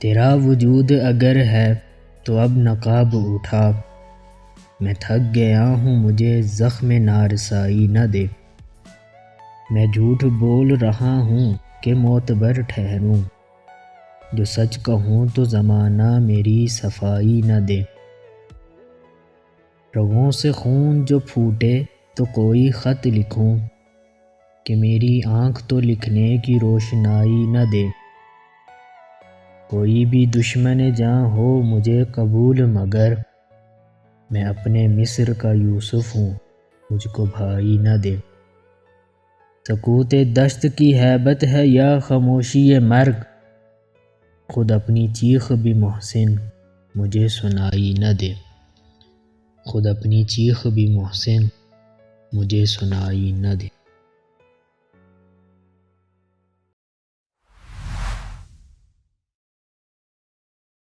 تیرا وجود اگر ہے تو اب نقاب اٹھا، میں تھک گیا ہوں مجھے زخم نارسائی نہ دے۔ میں جھوٹ بول رہا ہوں کہ معتبر ٹھہروں، جو سچ کہوں تو زمانہ میری صفائی نہ دے۔ رگوں سے خون جو پھوٹے تو کوئی خط لکھوں، کہ میری آنکھ تو لکھنے کی روشنائی نہ دے۔ کوئی بھی دشمن جاں ہو مجھے قبول مگر، میں اپنے مصر کا یوسف ہوں مجھ کو بھائی نہ دے۔ سکوت دشت کی ہیبت ہے یا خاموشی مرگ، خود اپنی چیخ بھی محسن مجھے سنائی نہ دے۔ خود اپنی چیخ بھی محسن مجھے سنائی نہ دے۔